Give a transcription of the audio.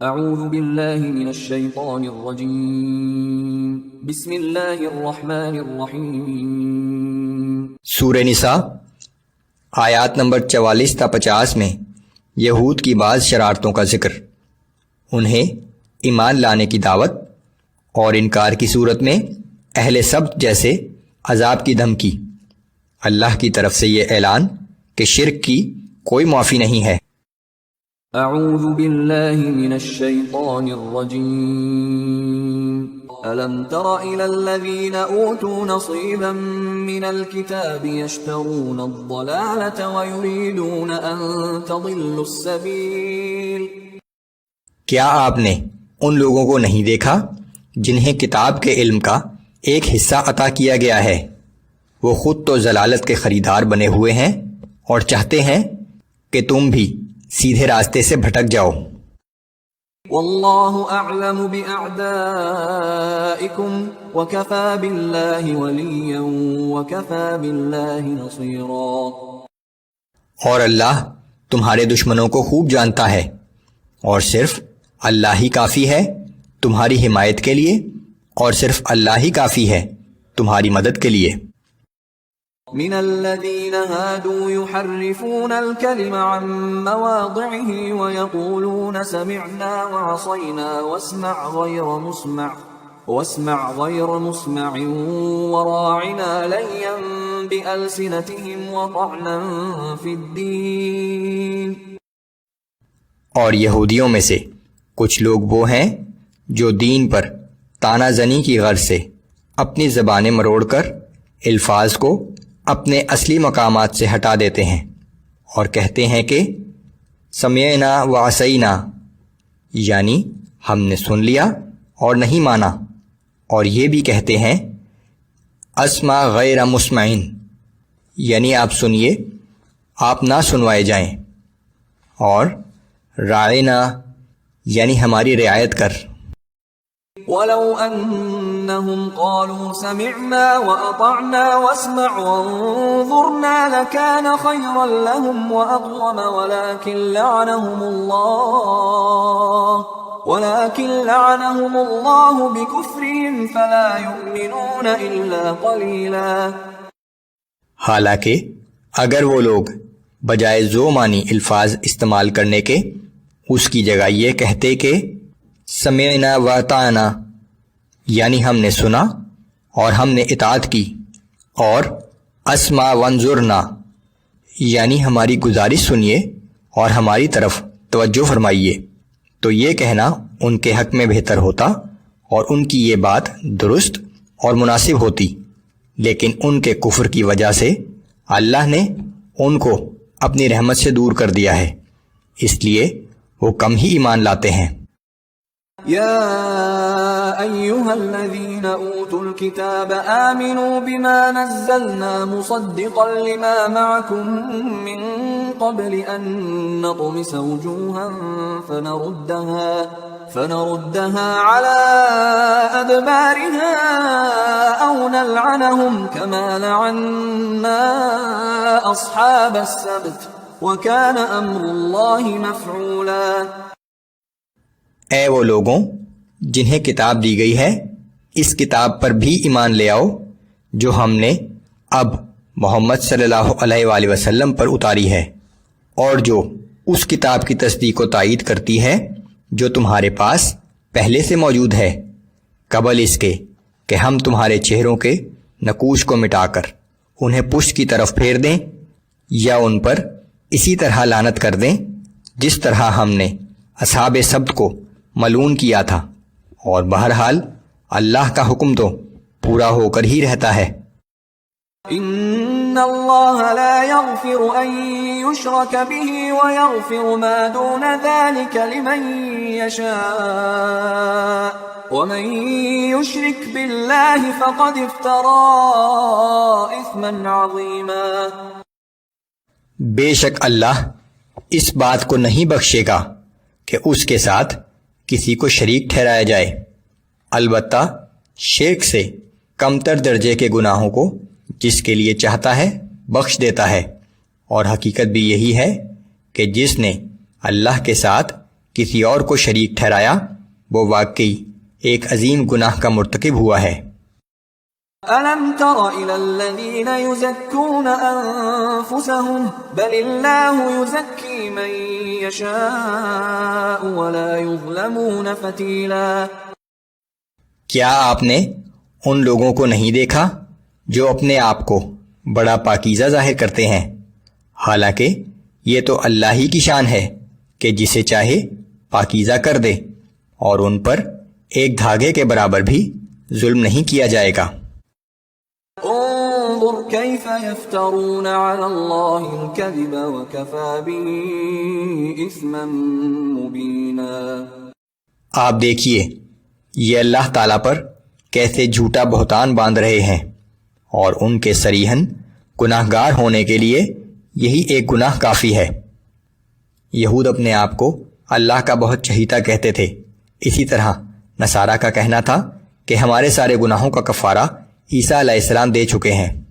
اعوذ باللہ من الشیطان الرجیم بسم اللہ الرحمن الرحیم۔ سورہ نساء آیات نمبر 44 تا 50 میں یہود کی بعض شرارتوں کا ذکر، انہیں ایمان لانے کی دعوت اور انکار کی صورت میں اہل سبت جیسے عذاب کی دھمکی، اللہ کی طرف سے یہ اعلان کہ شرک کی کوئی معافی نہیں ہے۔ اعوذ باللہ من الشیطان الرجیم۔ أَلَمْ تَرَ إِلَى الَّذِينَ أُوتُوا نَصِيبًا مِّنَ الْكِتَابِ يَشْتَرُونَ الضَّلَالَةَ وَيُرِيدُونَ أَن تَضِلُّوا السَّبِيلَ۔ کیا آپ نے ان لوگوں کو نہیں دیکھا جنہیں کتاب کے علم کا ایک حصہ عطا کیا گیا ہے؟ وہ خود تو ضلالت کے خریدار بنے ہوئے ہیں اور چاہتے ہیں کہ تم بھی سیدھے راستے سے بھٹک جاؤ۔ واللہ اعلم باعدائکم وکفی باللہ ولیا وکفی باللہ نصیرا۔ اور اللہ تمہارے دشمنوں کو خوب جانتا ہے، اور صرف اللہ ہی کافی ہے تمہاری حمایت کے لیے، اور صرف اللہ ہی کافی ہے تمہاری مدد کے لیے۔ من الذين هادوا يحرفون الكلم عن مواضعه ويقولون سمعنا وعصينا واسمع غير مسمع وراعنا ليا بألسنتهم وطعنا في الدين۔ اور یہودیوں میں سے کچھ لوگ وہ ہیں جو دین پر طعنہ زنی کی غرض سے اپنی زبانیں مروڑ کر الفاظ کو اپنے اصلی مقامات سے ہٹا دیتے ہیں اور کہتے ہیں کہ سمعنا وعصینا، یعنی ہم نے سن لیا اور نہیں مانا، اور یہ بھی کہتے ہیں اسمع غیر مسمعین، یعنی آپ سنیے آپ نہ سنوائے جائیں، اور راعنا یعنی ہماری رعایت کر۔ وَلَوْ أَنَّهُمْ قَالُوا سَمِعْنَا وَأَطَعْنَا وَاسْمَعْ وَانظُرْنَا لَكَانَ خَيْرًا لَهُمْ وَأَقْوَمَ وَلَكِنْ لَعَنَهُمُ اللَّهُ بِكُفْرِهِمْ فَلَا يُؤْمِنُونَ إِلَّا قَلِيلًا۔ حالانکہ اگر وہ لوگ بجائے ذو معنی الفاظ استعمال کرنے کے اس کی جگہ یہ کہتے کہ سمعنا واطعنا، یعنی ہم نے سنا اور ہم نے اطاعت کی، اور اسمع وانظرنا، یعنی ہماری گزارش سنیے اور ہماری طرف توجہ فرمائیے، تو یہ کہنا ان کے حق میں بہتر ہوتا اور ان کی یہ بات درست اور مناسب ہوتی، لیکن ان کے کفر کی وجہ سے اللہ نے ان کو اپنی رحمت سے دور کر دیا ہے، اس لیے وہ کم ہی ایمان لاتے ہیں۔ يا أيها الذين أوتوا الكتاب آمنوا بما نزلنا مصدقا لما معكم من قبل أن نطمس وجوها فنردها على أدبارها أو نلعنهم كما لعنا أصحاب السبت وكان أمر الله مفعولا۔ اے وہ لوگوں جنہیں کتاب دی گئی ہے، اس کتاب پر بھی ایمان لے آؤ جو ہم نے اب محمد صلی اللہ علیہ وآلہ وسلم پر اتاری ہے، اور جو اس کتاب کی تصدیق و تائید کرتی ہے جو تمہارے پاس پہلے سے موجود ہے، قبل اس کے کہ ہم تمہارے چہروں کے نقوش کو مٹا کر انہیں پشت کی طرف پھیر دیں، یا ان پر اسی طرح لعنت کر دیں جس طرح ہم نے اصحاب سبت کو ملعون کیا تھا، اور بہرحال اللہ کا حکم تو پورا ہو کر ہی رہتا ہے۔ ان اللہ لا یغفر ان یشرک به ویغفر ما دون ذلك لمن یشاء ومن یشرک باللہ فقد افترى اثما عظیما۔ بے شک اللہ اس بات کو نہیں بخشے گا کہ اس کے ساتھ کسی کو شریک ٹھہرایا جائے، البتہ شرک سے کمتر درجے کے گناہوں کو جس کے لیے چاہتا ہے بخش دیتا ہے، اور حقیقت بھی یہی ہے کہ جس نے اللہ کے ساتھ کسی اور کو شریک ٹھہرایا وہ واقعی ایک عظیم گناہ کا مرتکب ہوا ہے۔ أَلَمْ تَرَ إِلَى الَّذِينَ يُزَكُّونَ أَنفُسَهُم بَلِ اللَّهُ يُزَكِّي مَن يَشَاءُ وَلَا يُظْلَمُونَ فَتِيلًا۔ کیا آپ نے ان لوگوں کو نہیں دیکھا جو اپنے آپ کو بڑا پاکیزہ ظاہر کرتے ہیں، حالانکہ یہ تو اللہ ہی کی شان ہے کہ جسے چاہے پاکیزہ کر دے، اور ان پر ایک دھاگے کے برابر بھی ظلم نہیں کیا جائے گا۔ انظر كيف يفترون على الله الكذب وكفى به اثما مبينا۔ آپ دیکھیے یہ اللہ تعالیٰ پر کیسے جھوٹا بہتان باندھ رہے ہیں، اور ان کے صریحاً گناہ گار ہونے کے لیے یہی ایک گناہ کافی ہے۔ یہود اپنے آپ کو اللہ کا بہت چہیتا کہتے تھے، اسی طرح نصارہ کا کہنا تھا کہ ہمارے سارے گناہوں کا کفارہ عیسیٰ علیہ السلام دے چکے ہیں۔